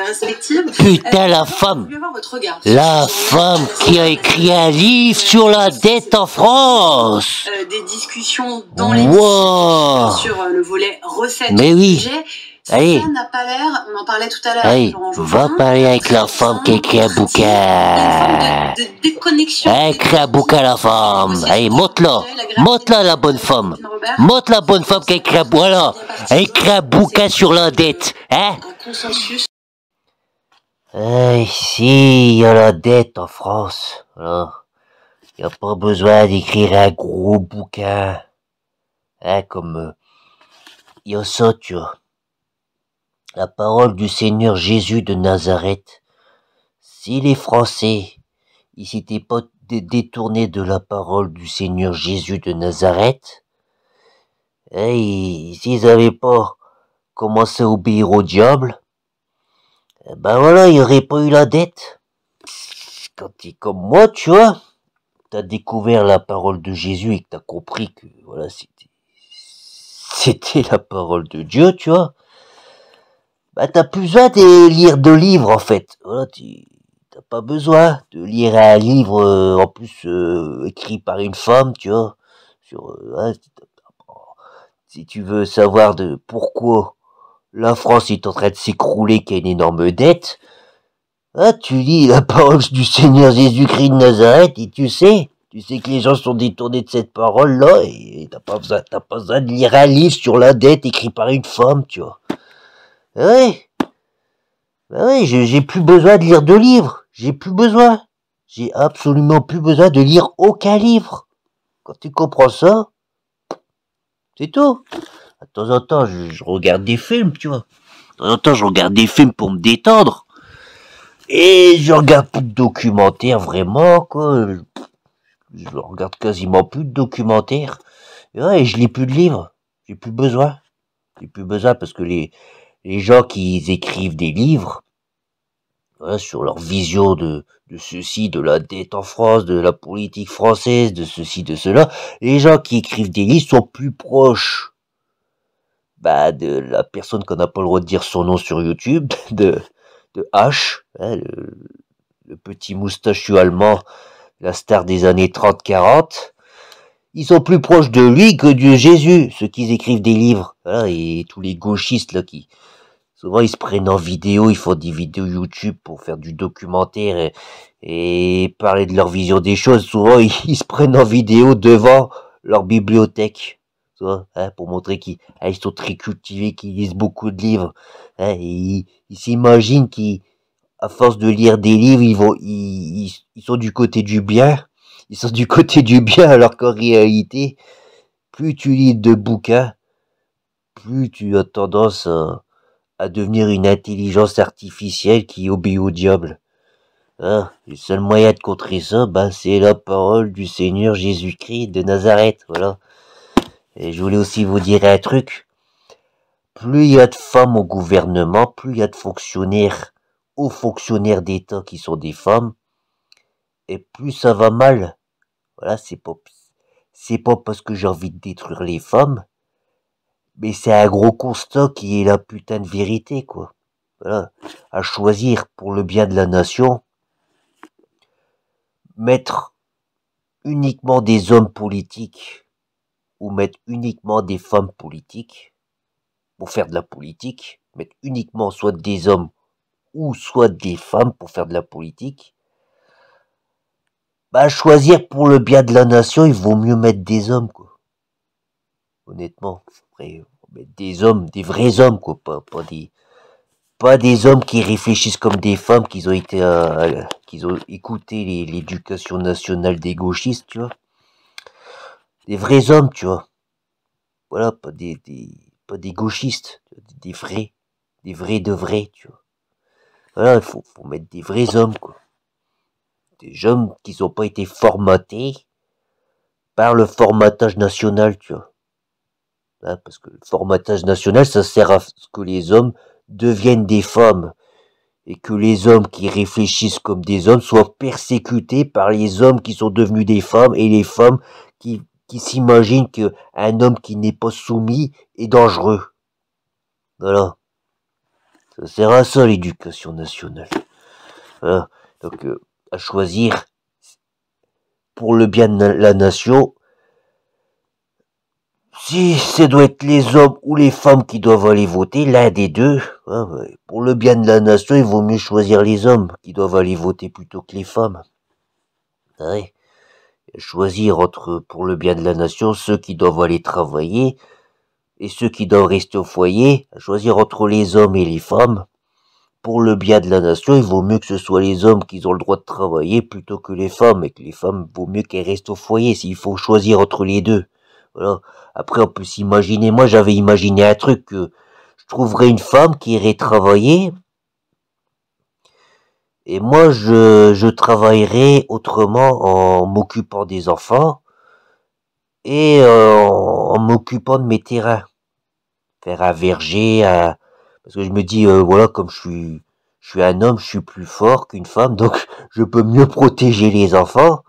respective. Putain, la femme qui a écrit un livre sur la dette en France. Des discussions dans l'hémicycle sur le volet recettes du budget. Allez. Ça n'a pas l'air, on en parlait tout à l'heure. Allez, va parler avec la femme qui a écrit un bouquin. De déconnexion. Elle a écrit un bouquin, la femme. Allez, monte-la. Monte-la, la bonne femme. Monte la bonne femme qui a écrit un bouquin. Voilà. Elle a écrit un bouquin sur la dette. Hein? Un consensus. Ici, il y a la dette en France. Voilà. Il n'y a pas besoin d'écrire un gros bouquin. Hein, comme... il y a ça, tu vois. La parole du Seigneur Jésus de Nazareth. Si les Français, ils s'étaient pas détournés de la parole du Seigneur Jésus de Nazareth, et s'ils avaient pas commencé à obéir au diable, ben voilà, il n'y aurait pas eu la dette. Quand t'es comme moi, tu vois, t'as découvert la parole de Jésus et que t'as compris que voilà, c'était la parole de Dieu, tu vois. Bah, t'as plus besoin de lire de livres, en fait. Voilà, t'as pas besoin de lire un livre, en plus, écrit par une femme, tu vois. Sur, si tu veux savoir de pourquoi la France est en train de s'écrouler, qu'il y a une énorme dette, tu lis la parole du Seigneur Jésus-Christ de Nazareth, et tu sais que les gens sont détournés de cette parole-là, et t'as pas besoin de lire un livre sur la dette écrit par une femme, tu vois. Ouais. Ben oui, j'ai plus besoin de lire de livres. J'ai plus besoin. J'ai absolument plus besoin de lire aucun livre. Quand tu comprends ça, c'est tout. De temps en temps, je regarde des films, tu vois. De temps en temps, je regarde des films pour me détendre. Et je regarde plus de documentaires, vraiment, quoi. Je regarde quasiment plus de documentaires. Et je lis plus de livres. J'ai plus besoin. J'ai plus besoin parce que les gens qui écrivent des livres, voilà, sur leur vision de ceci, de la dette en France, de la politique française, de ceci, de cela, les gens qui écrivent des livres sont plus proches, de la personne qu'on n'a pas le droit de dire son nom sur YouTube, de H, hein, le petit moustachu allemand, la star des années 30-40. Ils sont plus proches de lui que de Jésus, ceux qui écrivent des livres. Voilà, et tous les gauchistes là qui souvent ils se prennent en vidéo, ils font des vidéos YouTube pour faire du documentaire et parler de leur vision des choses. Souvent ils se prennent en vidéo devant leur bibliothèque, tu vois, hein, pour montrer qu'ils sont très cultivés, qu'ils lisent beaucoup de livres. Hein, et ils s'imaginent qu'à force de lire des livres, ils sont du côté du bien. Ils sont du côté du bien, alors qu'en réalité, plus tu lis de bouquins, plus tu as tendance à devenir une intelligence artificielle qui obéit au diable. Hein, le seul moyen de contrer ça, c'est la parole du Seigneur Jésus-Christ de Nazareth, voilà. Et je voulais aussi vous dire un truc. Plus il y a de femmes au gouvernement, plus il y a de fonctionnaires, hauts fonctionnaires d'État qui sont des femmes, et plus ça va mal. Voilà, c'est pas parce que j'ai envie de détruire les femmes, mais c'est un gros constat qui est la putain de vérité, quoi. Voilà. À choisir pour le bien de la nation, mettre uniquement des hommes politiques ou mettre uniquement des femmes politiques pour faire de la politique, mettre uniquement soit des hommes ou soit des femmes pour faire de la politique, choisir pour le bien de la nation, il vaut mieux mettre des hommes, quoi. Honnêtement, après, mettre des hommes, des vrais hommes, quoi, pas des hommes qui réfléchissent comme des femmes, qui ont écouté l'éducation nationale des gauchistes, tu vois. Des vrais hommes, tu vois. Voilà, pas des gauchistes, des vrais de vrais, tu vois. Voilà, il faut mettre des vrais hommes, quoi. Des hommes qui n'ont pas été formatés par le formatage national, tu vois. Hein, parce que le formatage national, ça sert à ce que les hommes deviennent des femmes. Et que les hommes qui réfléchissent comme des hommes soient persécutés par les hommes qui sont devenus des femmes et les femmes qui s'imaginent qu'un homme qui n'est pas soumis est dangereux. Voilà. Ça sert à ça, l'éducation nationale. Voilà. Donc, à choisir pour le bien de la nation, si ça doit être les hommes ou les femmes qui doivent aller voter, l'un des deux, hein, pour le bien de la nation, il vaut mieux choisir les hommes qui doivent aller voter plutôt que les femmes. Ouais. Choisir entre, pour le bien de la nation, ceux qui doivent aller travailler et ceux qui doivent rester au foyer, choisir entre les hommes et les femmes. Pour le bien de la nation, il vaut mieux que ce soit les hommes qui ont le droit de travailler plutôt que les femmes, et que les femmes, vaut mieux qu'elles restent au foyer s'il faut choisir entre les deux. Voilà. Après, on peut s'imaginer, moi j'avais imaginé un truc que je trouverais une femme qui irait travailler, et moi je travaillerais autrement en m'occupant des enfants, et en m'occupant de mes terrains. Faire un verger, parce que je me dis, voilà, comme je suis un homme, je suis plus fort qu'une femme, donc je peux mieux protéger les enfants.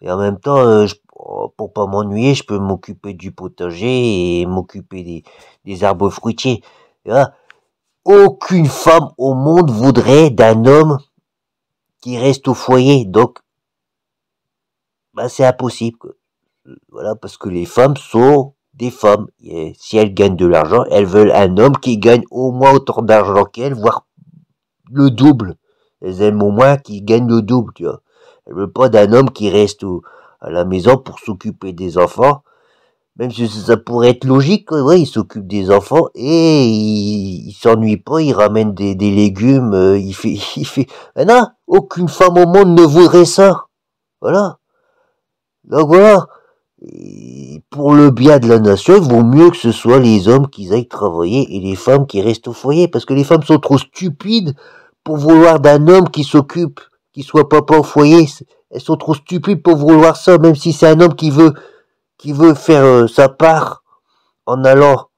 Et en même temps, pour pas m'ennuyer, je peux m'occuper du potager et m'occuper des arbres fruitiers. Et là, aucune femme au monde voudrait d'un homme qui reste au foyer. Donc, bah, c'est impossible, quoi. Voilà, parce que les femmes sont des femmes. Et si elles gagnent de l'argent, elles veulent un homme qui gagne au moins autant d'argent qu'elles, voire le double. Elles aiment au moins qui gagne le double, tu vois. Elles veulent pas d'un homme qui reste à la maison pour s'occuper des enfants. Même si ça pourrait être logique, ouais, il s'occupe des enfants et il s'ennuie pas, il ramène des légumes, il fait, mais non, aucune femme au monde ne voudrait ça. Voilà. Donc voilà. Et pour le bien de la nation, il vaut mieux que ce soit les hommes qui aillent travailler et les femmes qui restent au foyer, parce que les femmes sont trop stupides pour vouloir d'un homme qui s'occupe, qui soit papa au foyer. Elles sont trop stupides pour vouloir ça, même si c'est un homme qui veut faire sa part en allant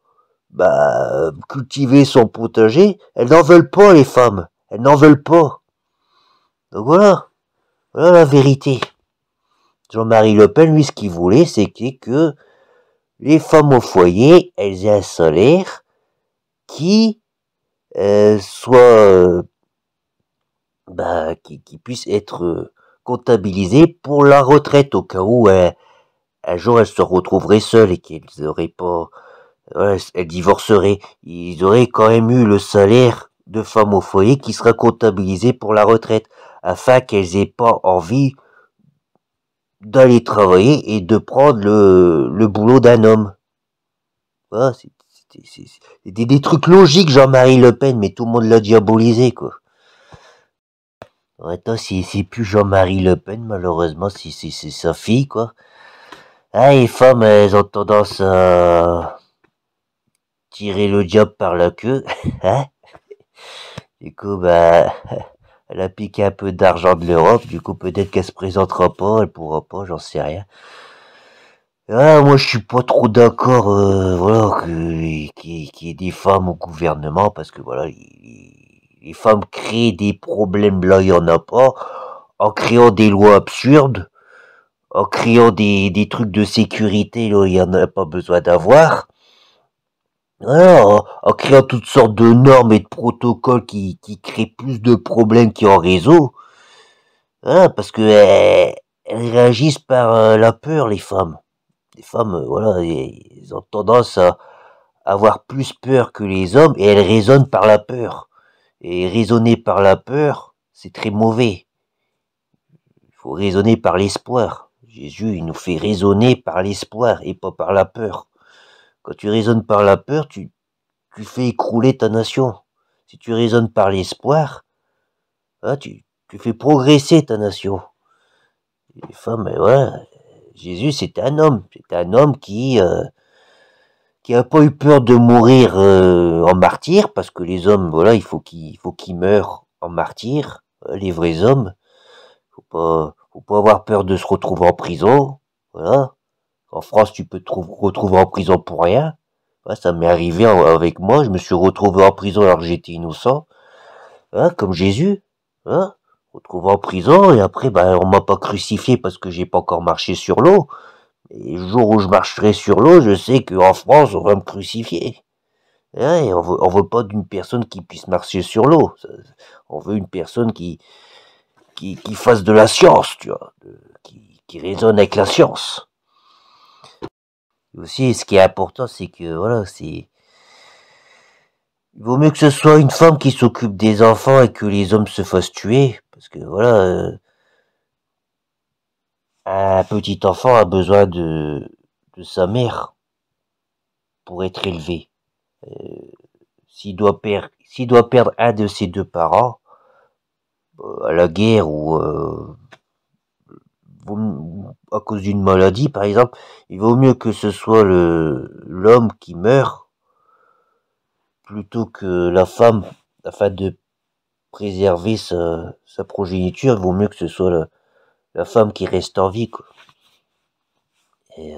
cultiver son potager. Elles n'en veulent pas, les femmes. Elles n'en veulent pas. Donc voilà la vérité. Jean-Marie Le Pen, lui, ce qu'il voulait, c'était que les femmes au foyer, elles aient un salaire qui soit qui puisse être comptabilisé pour la retraite, au cas où un jour elles se retrouveraient seules et qu'elles auraient pas, elles divorceraient. Ils auraient quand même eu le salaire de femme au foyer qui sera comptabilisé pour la retraite, afin qu'elles aient pas envie d'aller travailler et de prendre le boulot d'un homme. Voilà, c'est des trucs logiques, Jean-Marie Le Pen, mais tout le monde l'a diabolisé, quoi. Attends, c'est plus Jean-Marie Le Pen, malheureusement, c'est sa fille, quoi. Ah, les femmes, elles ont tendance à tirer le diable par la queue, hein. Du coup, elle a piqué un peu d'argent de l'Europe, du coup, peut-être qu'elle se présentera pas, elle pourra pas, j'en sais rien. Ah, moi, je suis pas trop d'accord, voilà, qu'il y ait des femmes au gouvernement, parce que voilà, les femmes créent des problèmes là, il y en a pas, en créant des lois absurdes, en créant des trucs de sécurité là, il y en a pas besoin d'avoir. Voilà, en créant toutes sortes de normes et de protocoles qui créent plus de problèmes qu'il en réseau. Voilà, parce que elles réagissent par la peur, les femmes. Les femmes, voilà, elles ont tendance à avoir plus peur que les hommes et elles raisonnent par la peur. Et raisonner par la peur, c'est très mauvais. Il faut raisonner par l'espoir. Jésus, il nous fait raisonner par l'espoir et pas par la peur. Quand tu raisonnes par la peur, tu fais écrouler ta nation. Si tu raisonnes par l'espoir, hein, tu fais progresser ta nation. Les femmes, voilà, Jésus, c'était un homme. C'était un homme qui a pas eu peur de mourir en martyr, parce que les hommes, voilà, il faut qu'ils meurent en martyr, les vrais hommes. Faut pas avoir peur de se retrouver en prison, voilà. En France, tu peux te retrouver en prison pour rien. Ouais, ça m'est arrivé avec moi, je me suis retrouvé en prison alors que j'étais innocent, hein, comme Jésus, hein, retrouvé en prison, et après, on m'a pas crucifié parce que j'ai pas encore marché sur l'eau. Et le jour où je marcherai sur l'eau, je sais qu'en France, on va me crucifier. Ouais, on veut pas d'une personne qui puisse marcher sur l'eau. On veut une personne qui fasse de la science, tu vois, qui raisonne avec la science. Et aussi, ce qui est important, c'est que, voilà, il vaut mieux que ce soit une femme qui s'occupe des enfants et que les hommes se fassent tuer, parce que, voilà, un petit enfant a besoin de sa mère pour être élevé. Euh, s'il doit perdre un de ses deux parents, à la guerre ou à cause d'une maladie, par exemple, il vaut mieux que ce soit l'homme qui meurt plutôt que la femme, afin de préserver sa progéniture. Il vaut mieux que ce soit la femme qui reste en vie, quoi. Et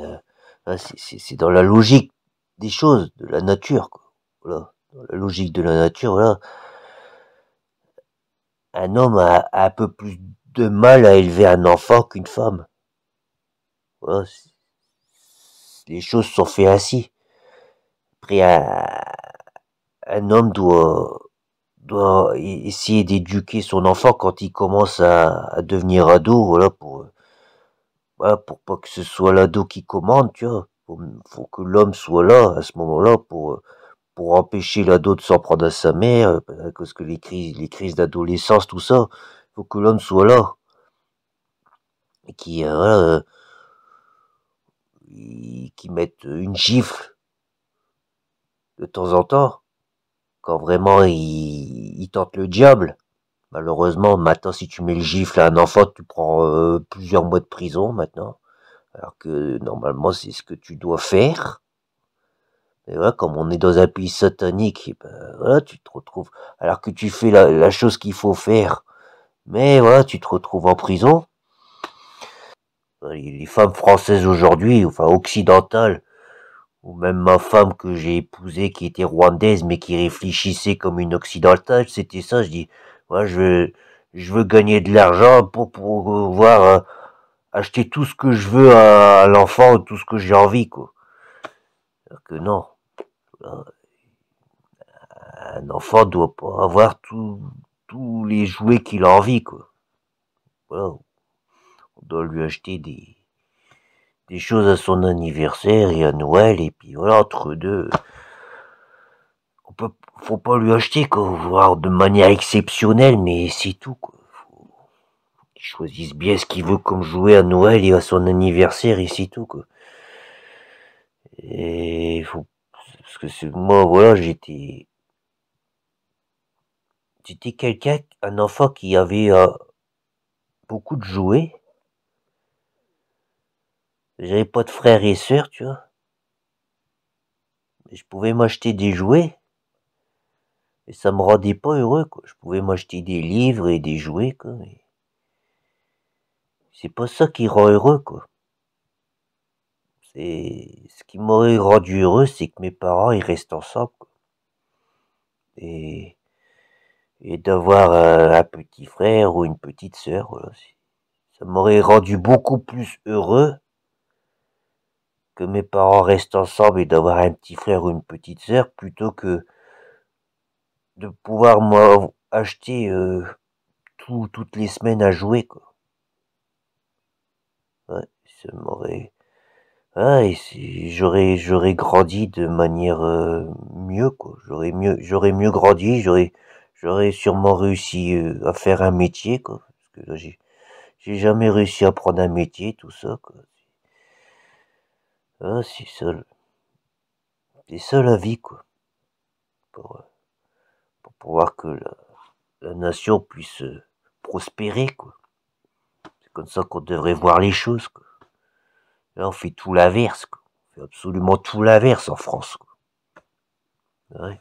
c'est dans la logique des choses, de la nature, quoi. Voilà, dans la logique de la nature, voilà, un homme a un peu plus de mal à élever un enfant qu'une femme. Voilà, les choses sont faites ainsi. Après, un homme doit essayer d'éduquer son enfant quand il commence à devenir ado, voilà, pour pas que ce soit l'ado qui commande, tu vois. Faut que l'homme soit là, à ce moment-là, pour empêcher l'ado de s'en prendre à sa mère, parce que les crises d'adolescence, tout ça, faut que l'homme soit là. Et voilà, qui mette une gifle de temps en temps, quand vraiment il tente le diable. Malheureusement, maintenant, si tu mets le gifle à un enfant, tu prends plusieurs mois de prison maintenant. Alors que normalement, c'est ce que tu dois faire. Et voilà, comme on est dans un pays satanique, et ben, voilà, tu te retrouves. Alors que tu fais la chose qu'il faut faire, mais voilà, tu te retrouves en prison. Les femmes françaises aujourd'hui, enfin occidentales, ou même ma femme que j'ai épousée qui était rwandaise mais qui réfléchissait comme une occidentale, c'était ça. Je dis, ouais, je veux gagner de l'argent pour pouvoir acheter tout ce que je veux à l'enfant, tout ce que j'ai envie, quoi. Alors que non, un enfant doit pas avoir tous les jouets qu'il a envie, quoi. Voilà, on doit lui acheter des choses à son anniversaire et à Noël, et puis voilà, entre deux, faut pas lui acheter, quoi, voire de manière exceptionnelle, mais c'est tout, quoi. Faut qu'il choisisse bien ce qu'il veut comme jouet à Noël et à son anniversaire, et c'est tout, quoi. Et parce que moi, voilà, j'étais quelqu'un, un enfant qui avait beaucoup de jouets. J'avais pas de frères et sœurs, tu vois. Je pouvais m'acheter des jouets, et ça me rendait pas heureux, quoi. Je pouvais m'acheter des livres et des jouets, quoi. Mais c'est pas ça qui rend heureux, quoi. C'est ce qui m'aurait rendu heureux, c'est que mes parents ils restent ensemble, quoi. Et, et d'avoir un petit frère ou une petite sœur, voilà. Ça m'aurait rendu beaucoup plus heureux que mes parents restent ensemble et d'avoir un petit frère ou une petite sœur plutôt que de pouvoir moi acheter toutes les semaines à jouer, quoi. Ouais, ça m'aurait. Ah, et j'aurais grandi de manière mieux, quoi. J'aurais mieux grandi, j'aurais sûrement réussi à faire un métier, quoi. Parce que là, j'ai jamais réussi à prendre un métier, tout ça, quoi. Ah, c'est ça la vie, quoi. Pour, pour pouvoir que la nation puisse prospérer, quoi. C'est comme ça qu'on devrait voir les choses, quoi. Là, on fait tout l'inverse, quoi. On fait absolument tout l'inverse en France, quoi. Ouais.